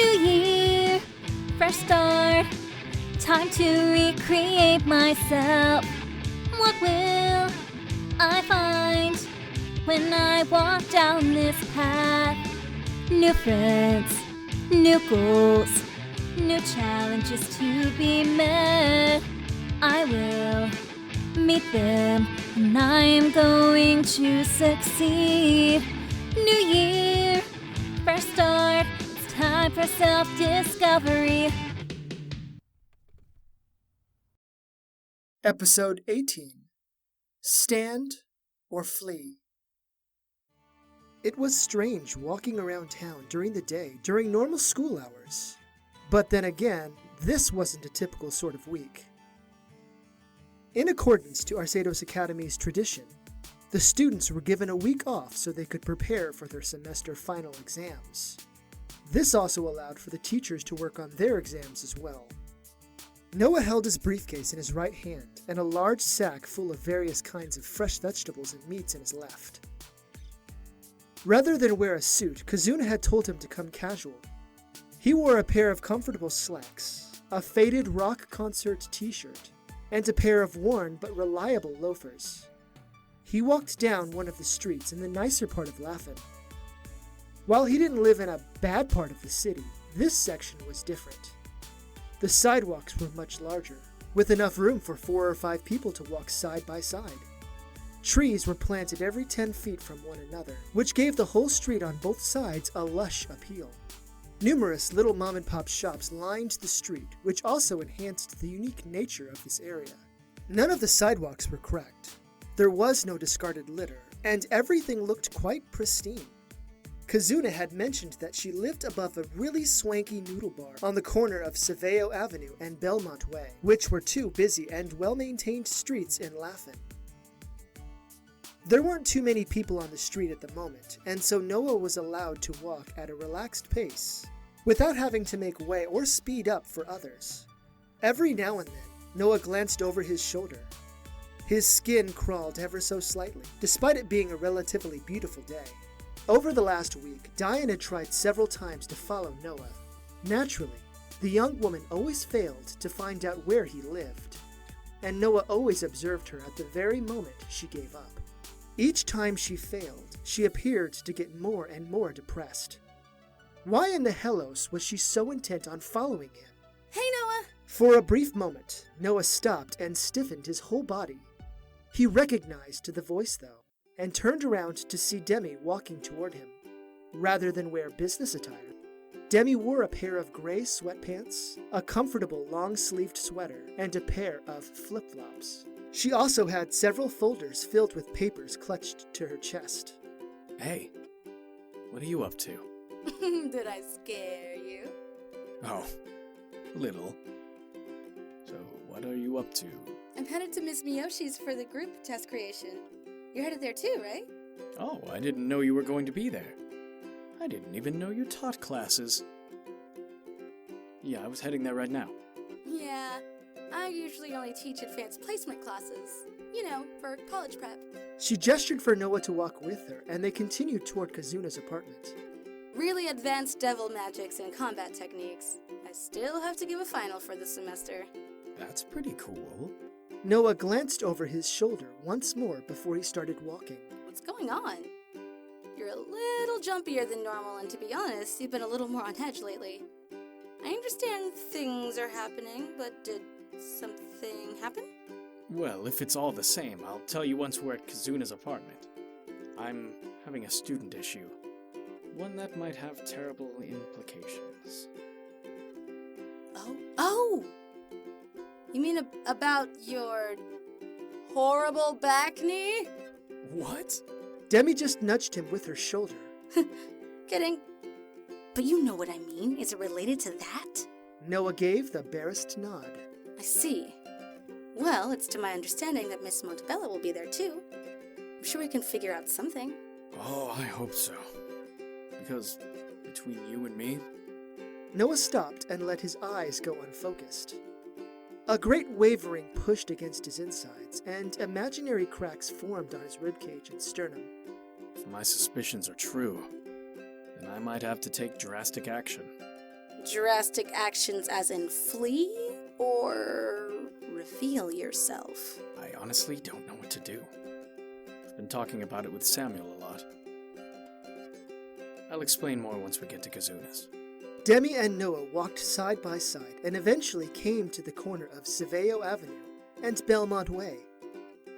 New year, fresh start, time to recreate myself. What will I find when I walk down this path? New friends, new goals, new challenges to be met. I will meet them and I am going to succeed. New year, fresh start, it's time for self-discovery. Episode 18. Stand or Flee. It was strange walking around town during the day during normal school hours. But then again, this wasn't a typical sort of week. In accordance to Arceados Academy's tradition, the students were given a week off so they could prepare for their semester final exams. This also allowed for the teachers to work on their exams as well. Noah held his briefcase in his right hand and a large sack full of various kinds of fresh vegetables and meats in his left. Rather than wear a suit, Kazuna had told him to come casual. He wore a pair of comfortable slacks, a faded rock concert t-shirt, and a pair of worn but reliable loafers. He walked down one of the streets in the nicer part of Laughing. While he didn't live in a bad part of the city, this section was different. The sidewalks were much larger, with enough room for 4 or 5 people to walk side by side. Trees were planted every 10 feet from one another, which gave the whole street on both sides a lush appeal. Numerous little mom-and-pop shops lined the street, which also enhanced the unique nature of this area. None of the sidewalks were cracked. There was no discarded litter, and everything looked quite pristine. Kazuna had mentioned that she lived above a really swanky noodle bar on the corner of Saveo Avenue and Belmont Way, which were 2 busy and well-maintained streets in Laughing. There weren't too many people on the street at the moment, and so Noah was allowed to walk at a relaxed pace, without having to make way or speed up for others. Every now and then, Noah glanced over his shoulder. His skin crawled ever so slightly, despite it being a relatively beautiful day. Over the last week, Diane had tried several times to follow Noah. Naturally, the young woman always failed to find out where he lived, and Noah always observed her at the very moment she gave up. Each time she failed, she appeared to get more and more depressed. Why in the hellos was she so intent on following him? Hey, Noah! For a brief moment, Noah stopped and stiffened his whole body. He recognized the voice, though, and turned around to see Demi walking toward him. Rather than wear business attire, Demi wore a pair of gray sweatpants, a comfortable long-sleeved sweater, and a pair of flip-flops. She also had several folders filled with papers clutched to her chest. Hey, what are you up to? Did I scare you? Oh, little. So, what are you up to? I'm headed to Miss Miyoshi's for the group test creation. You're headed there too, right? Oh, I didn't know you were going to be there. I didn't even know you taught classes. Yeah, I was heading there right now. Yeah, I usually only teach advanced placement classes. You know, for college prep. She gestured for Noah to walk with her, and they continued toward Kazuna's apartment. Really advanced devil magics and combat techniques. I still have to give a final for this semester. That's pretty cool. Noah glanced over his shoulder once more before he started walking. What's going on? You're a little jumpier than normal, and to be honest, you've been a little more on edge lately. I understand things are happening, but did something happen? Well, if it's all the same, I'll tell you once we're at Kazuna's apartment. I'm having a student issue. One that might have terrible implications. Oh! You mean about your horrible back knee? What? Demi just nudged him with her shoulder. Kidding. But you know what I mean. Is it related to that? Noah gave the barest nod. I see. Well, it's to my understanding that Miss Montebello will be there too. I'm sure we can figure out something. Oh, I hope so. Because between you and me... Noah stopped and let his eyes go unfocused. A great wavering pushed against his insides, and imaginary cracks formed on his ribcage and sternum. If my suspicions are true, then I might have to take drastic action. Drastic actions as in flee or reveal yourself? I honestly don't know what to do. I've been talking about it with Samuel a lot. I'll explain more once we get to Kazuna's. Demi and Noah walked side by side and eventually came to the corner of Saveo Avenue and Belmont Way.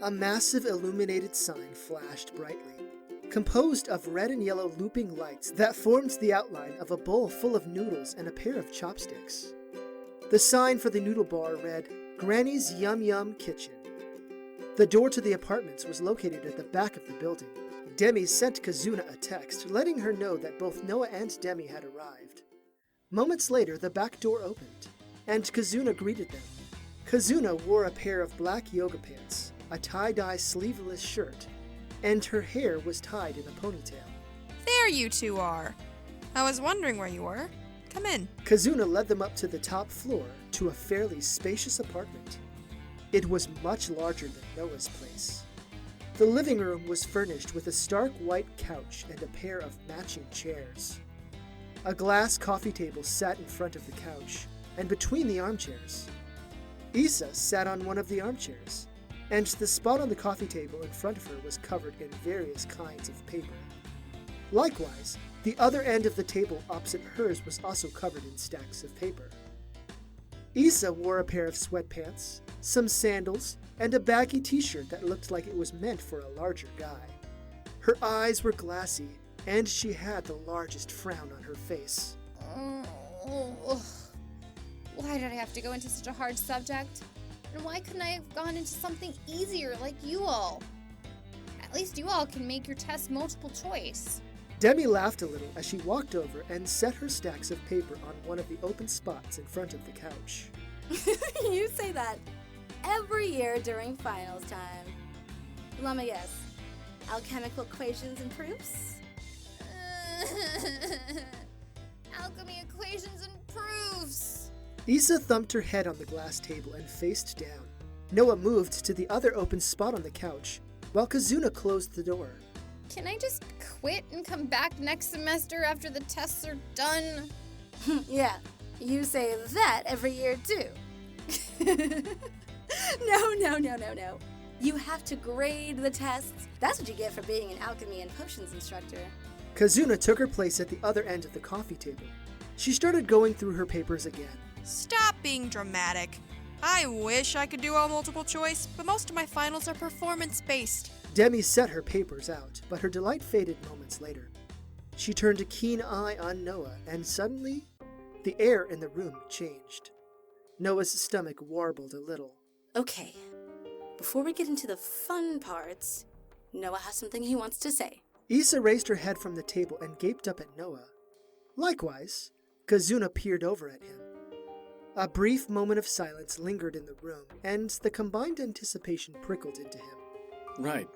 A massive illuminated sign flashed brightly, composed of red and yellow looping lights that formed the outline of a bowl full of noodles and a pair of chopsticks. The sign for the noodle bar read, Granny's Yum Yum Kitchen. The door to the apartments was located at the back of the building. Demi sent Kazuna a text, letting her know that both Noah and Demi had arrived. Moments later, the back door opened, and Kazuna greeted them. Kazuna wore a pair of black yoga pants, a tie-dye sleeveless shirt, and her hair was tied in a ponytail. There you two are. I was wondering where you were. Come in. Kazuna led them up to the top floor to a fairly spacious apartment. It was much larger than Noah's place. The living room was furnished with a stark white couch and a pair of matching chairs. A glass coffee table sat in front of the couch and between the armchairs. Issa sat on one of the armchairs, and the spot on the coffee table in front of her was covered in various kinds of paper. Likewise, the other end of the table opposite hers was also covered in stacks of paper. Issa wore a pair of sweatpants, some sandals, and a baggy t-shirt that looked like it was meant for a larger guy. Her eyes were glassy, and she had the largest frown on her face. Why did I have to go into such a hard subject? And why couldn't I have gone into something easier like you all? At least you all can make your test multiple choice. Demi laughed a little as she walked over and set her stacks of paper on one of the open spots in front of the couch. You say that every year during finals time. Let me guess. Alchemical equations and proofs? Alchemy equations and proofs! Issa thumped her head on the glass table and faced down. Noah moved to the other open spot on the couch, while Kazuna closed the door. Can I just quit and come back next semester after the tests are done? Yeah, you say that every year too. No. You have to grade the tests. That's what you get for being an alchemy and potions instructor. Kazuna took her place at the other end of the coffee table. She started going through her papers again. Stop being dramatic. I wish I could do all multiple choice, but most of my finals are performance-based. Demi set her papers out, but her delight faded moments later. She turned a keen eye on Noah, and suddenly, the air in the room changed. Noah's stomach warbled a little. Okay, before we get into the fun parts, Noah has something he wants to say. Issa raised her head from the table and gaped up at Noah. Likewise, Kazuna peered over at him. A brief moment of silence lingered in the room, and the combined anticipation prickled into him. Right.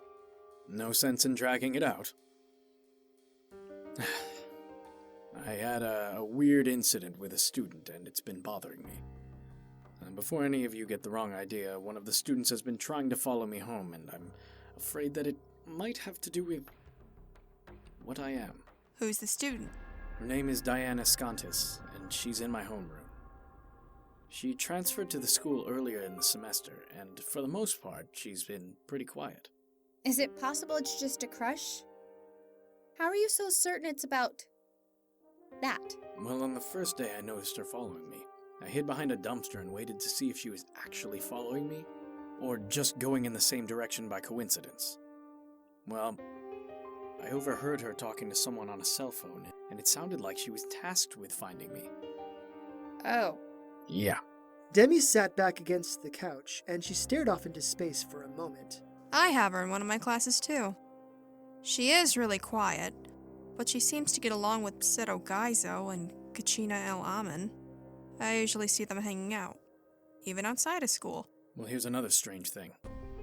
No sense in dragging it out. I had a weird incident with a student, and it's been bothering me. Before any of you get the wrong idea, one of the students has been trying to follow me home, and I'm afraid that it might have to do with what I am. Who's the student? Her name is Diana Scontis, and she's in my homeroom. She transferred to the school earlier in the semester, and for the most part, she's been pretty quiet. Is it possible it's just a crush? How are you so certain it's about that? Well, on the first day I noticed her following me. I hid behind a dumpster and waited to see if she was actually following me, or just going in the same direction by coincidence. Well, I overheard her talking to someone on a cell phone, and it sounded like she was tasked with finding me. Oh. Yeah. Demi sat back against the couch, and she stared off into space for a moment. I have her in one of my classes too. She is really quiet, but she seems to get along with Pseudo Gaizo and Kachina El Amen. I usually see them hanging out, even outside of school. Well, here's another strange thing.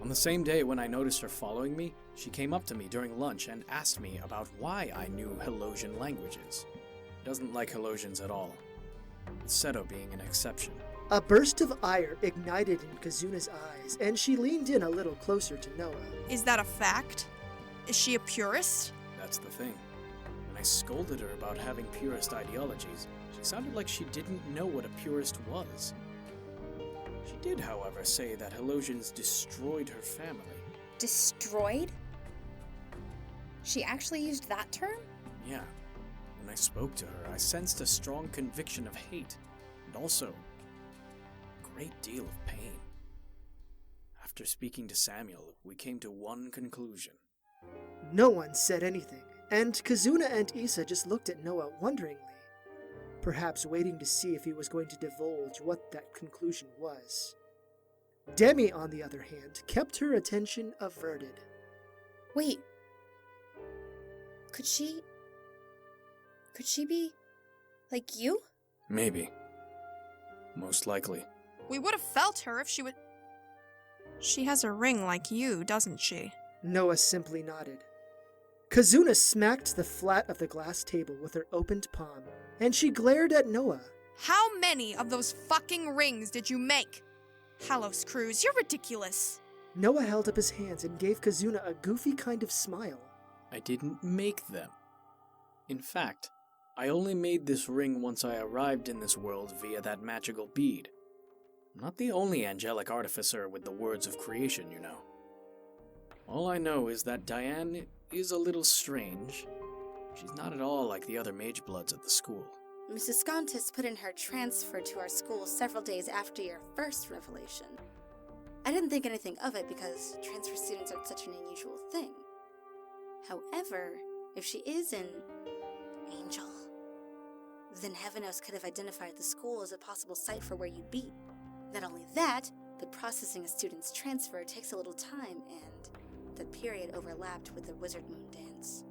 On the same day when I noticed her following me, she came up to me during lunch and asked me about why I knew Helosian languages. Doesn't like Helosians at all. Seto being an exception. A burst of ire ignited in Kazuna's eyes, and she leaned in a little closer to Noah. Is that a fact? Is she a purist? That's the thing. When I scolded her about having purist ideologies, she sounded like she didn't know what a purist was. She did, however, say that Helosians destroyed her family. Destroyed? She actually used that term? Yeah. When I spoke to her, I sensed a strong conviction of hate, and also a great deal of pain. After speaking to Samuel, we came to one conclusion. No one said anything, and Kazuna and Issa just looked at Noah wonderingly, perhaps waiting to see if he was going to divulge what that conclusion was. Demi, on the other hand, kept her attention averted. Wait. Could she be like you? Maybe. Most likely. We would have felt her if she would. She has a ring like you, doesn't she? Noah simply nodded. Kazuna smacked the flat of the glass table with her opened palm, and she glared at Noah. How many of those fucking rings did you make? Halos Cruz, you're ridiculous. Noah held up his hands and gave Kazuna a goofy kind of smile. I didn't make them. In fact, I only made this ring once I arrived in this world via that magical bead. I'm not the only angelic artificer with the words of creation, you know. All I know is that Diane is a little strange. She's not at all like the other mage bloods at the school. Mrs. Scontis put in her transfer to our school several days after your first revelation. I didn't think anything of it because transfer students are such an unusual thing. However, if she is an angel, then Heavenos could have identified the school as a possible site for where you'd be. Not only that, but processing a student's transfer takes a little time, and the period overlapped with the Wizard Moon dance.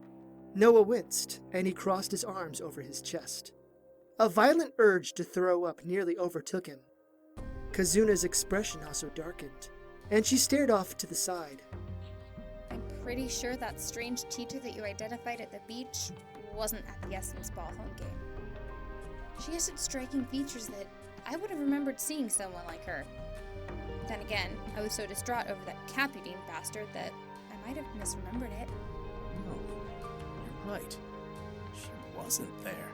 Noah winced, and he crossed his arms over his chest. A violent urge to throw up nearly overtook him. Kazuna's expression also darkened, and she stared off to the side. I'm pretty sure that strange teacher that you identified at the beach wasn't at the Essence Ball home game. She has such striking features that I would have remembered seeing someone like her. Then again, I was so distraught over that Caputin bastard that I might have misremembered it. No, you're right. She wasn't there.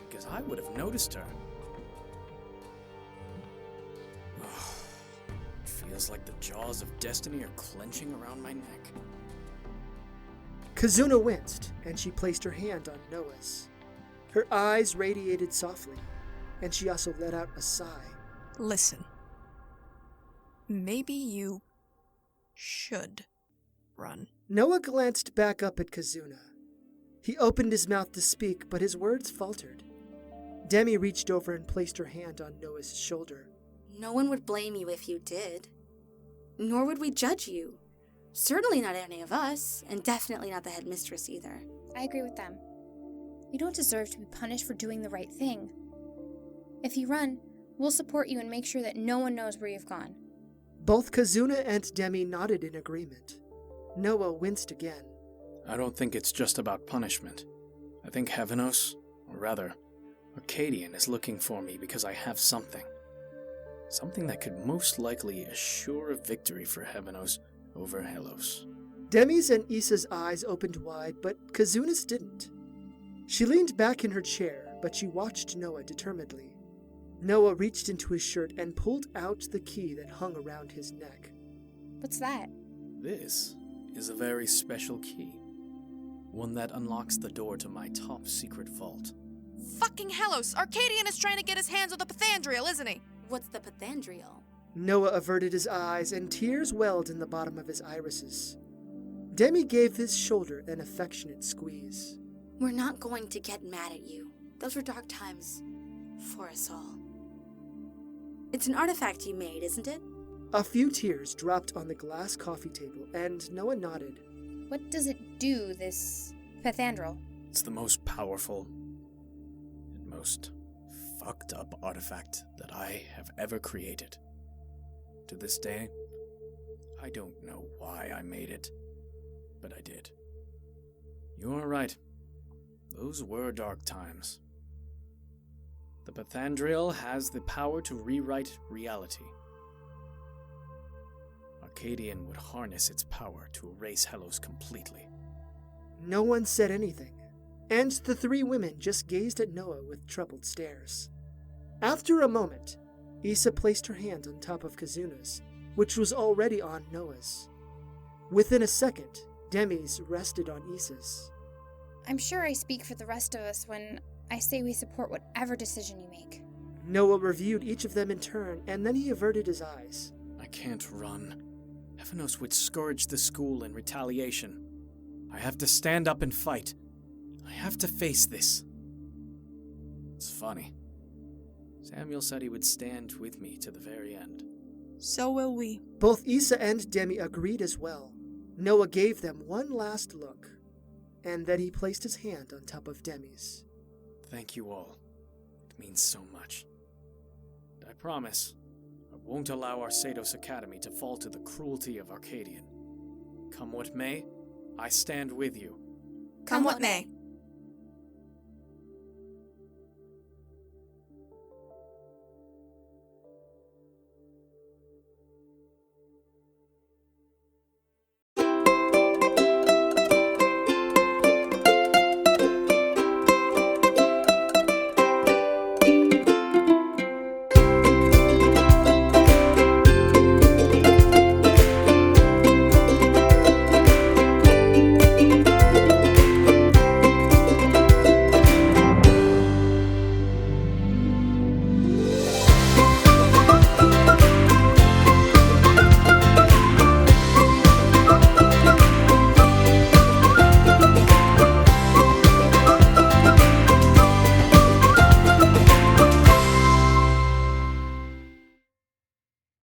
Because I would have noticed her. It feels like the jaws of destiny are clenching around my neck. Kazuna winced, and she placed her hand on Noah's. Her eyes radiated softly, and she also let out a sigh. Listen. Maybe you should run. Noah glanced back up at Kazuna. He opened his mouth to speak, but his words faltered. Demi reached over and placed her hand on Noah's shoulder. No one would blame you if you did. Nor would we judge you. Certainly not any of us, and definitely not the headmistress either. I agree with them. You don't deserve to be punished for doing the right thing. If you run, we'll support you and make sure that no one knows where you've gone. Both Kazuna and Demi nodded in agreement. Noah winced again. I don't think it's just about punishment. I think Heavenos, or rather, Arcadian is looking for me because I have something. Something that could most likely assure a victory for Heavenos over Helos. Demi's and Issa's eyes opened wide, but Kazuna's didn't. She leaned back in her chair, but she watched Noah determinedly. Noah reached into his shirt and pulled out the key that hung around his neck. What's that? This is a very special key. One that unlocks the door to my top secret vault. Fucking Helos! Arcadian is trying to get his hands on the Pathandriel, isn't he? What's the Pathandriel? Noah averted his eyes, and tears welled in the bottom of his irises. Demi gave his shoulder an affectionate squeeze. We're not going to get mad at you. Those were dark times for us all. It's an artifact you made, isn't it? A few tears dropped on the glass coffee table, and Noah nodded. What does it do, this Pathandriel? It's the most powerful and most fucked up artifact that I have ever created. To this day, I don't know why I made it, but I did. You are right. Those were dark times. The Pathandriel has the power to rewrite reality. Arcadian would harness its power to erase Helos completely. No one said anything. and the three women just gazed at Noah with troubled stares. After a moment, Issa placed her hand on top of Kazuna's, which was already on Noah's. Within a second, Demi's rested on Issa's. I'm sure I speak for the rest of us when I say we support whatever decision you make. Noah reviewed each of them in turn, and then he averted his eyes. I can't run. Vernot would scourge the school in retaliation. I have to stand up and fight. I have to face this. It's funny. Samuel said he would stand with me to the very end. So will we. Both Issa and Demi agreed as well. Noah gave them one last look, and then he placed his hand on top of Demi's. Thank you all. It means so much. I promise, I won't allow Arceados Academy to fall to the cruelty of Arcadian. Come what may, I stand with you. Come what may.